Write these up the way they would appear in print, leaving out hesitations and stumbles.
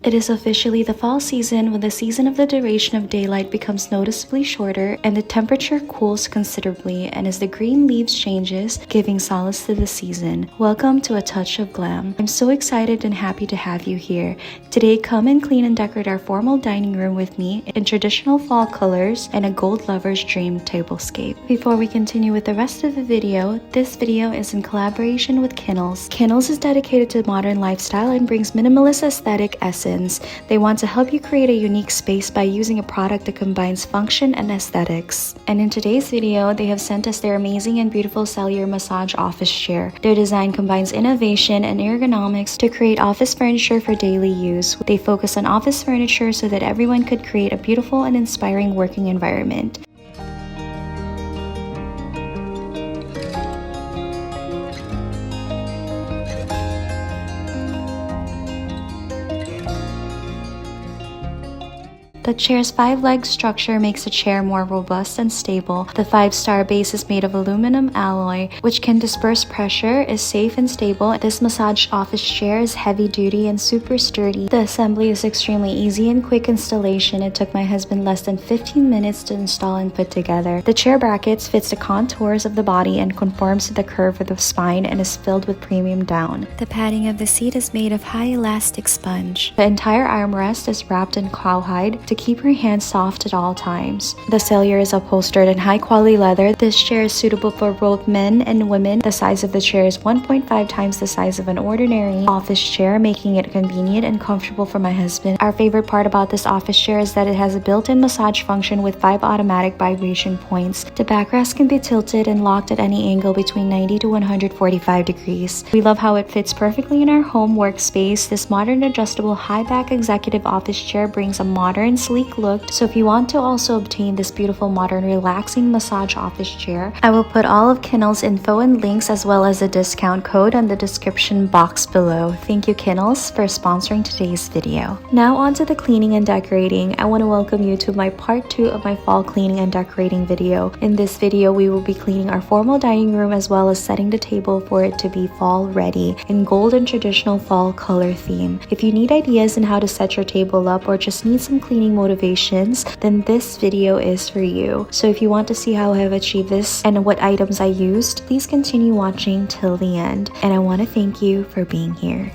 It is officially the fall season, when the season of the duration of daylight becomes noticeably shorter and the temperature cools considerably, and as the green leaves changes, giving solace to the season. Welcome to A Touch of Glam. I'm so excited and happy to have you here. Today, come and clean and decorate our formal dining room with me in traditional fall colors and a gold lover's dream tablescape. Before we continue with the rest of the video, this video is in collaboration with Kinnls. Kinnls is dedicated to modern lifestyle and brings minimalist aesthetic essence. They want to help you create a unique space by using a product that combines function and aesthetics. And in today's video, they have sent us their amazing and beautiful cellular massage office chair. Their design combines innovation and ergonomics to create office furniture for daily use. They focus on office furniture so that everyone could create a beautiful and inspiring working environment. The chair's 5-leg structure makes the chair more robust and stable. The 5-star base is made of aluminum alloy, which can disperse pressure, is safe and stable. This massage office chair is heavy duty and super sturdy. The assembly is extremely easy and quick installation. It took my husband less than 15 minutes to install and put together. The chair brackets fits the contours of the body and conforms to the curve of the spine and is filled with premium down. The padding of the seat is made of high elastic sponge. The entire armrest is wrapped in cowhide to keep your hands soft at all times. The cellular is upholstered in high quality leather. This chair is suitable for both men and women. The size of the chair is 1.5 times the size of an ordinary office chair, making it convenient and comfortable for my husband. Our favorite part about this office chair is that it has a built-in massage function with 5 automatic vibration points. The backrest can be tilted and locked at any angle between 90 to 145 degrees. We love how it fits perfectly in our home workspace. This modern adjustable high-back executive office chair brings a modern, sleek look. So if you want to also obtain this beautiful, modern, relaxing massage office chair, I will put all of Kinnls' info and links as well as a discount code on the description box below. Thank you, Kinnls, for sponsoring today's video. Now on to the cleaning and decorating. I want to welcome you to my part 2 of my fall cleaning and decorating video. In this video, we will be cleaning our formal dining room as well as setting the table for it to be fall ready in gold and traditional fall color theme. If you need ideas on how to set your table up or just need some cleaning motivations, then this video is for you. So if you want to see how I have achieved this and what items I used, please continue watching till the end. And I want to thank you for being here.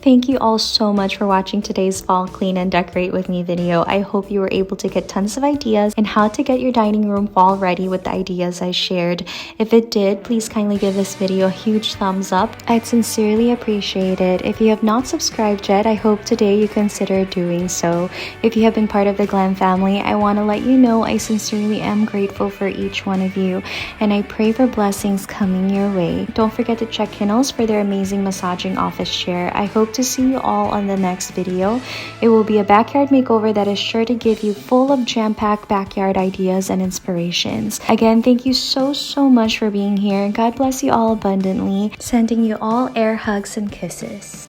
Thank you all so much for watching today's fall clean and decorate with me video. I hope you were able to get tons of ideas on how to get your dining room fall ready with the ideas I shared. If it did, please kindly give this video a huge thumbs up. I'd sincerely appreciate it. If you have not subscribed yet, I hope today you consider doing so. If you have been part of the Glam family, I want to let you know I sincerely am grateful for each one of you, and I pray for blessings coming your way. Don't forget to check Kinnls for their amazing massaging office chair. I hope to see you all on the next video. It will be a backyard makeover that is sure to give you full of jam-packed backyard ideas and inspirations. Again, thank you so much for being here. God bless you all abundantly. Sending you all air hugs and kisses.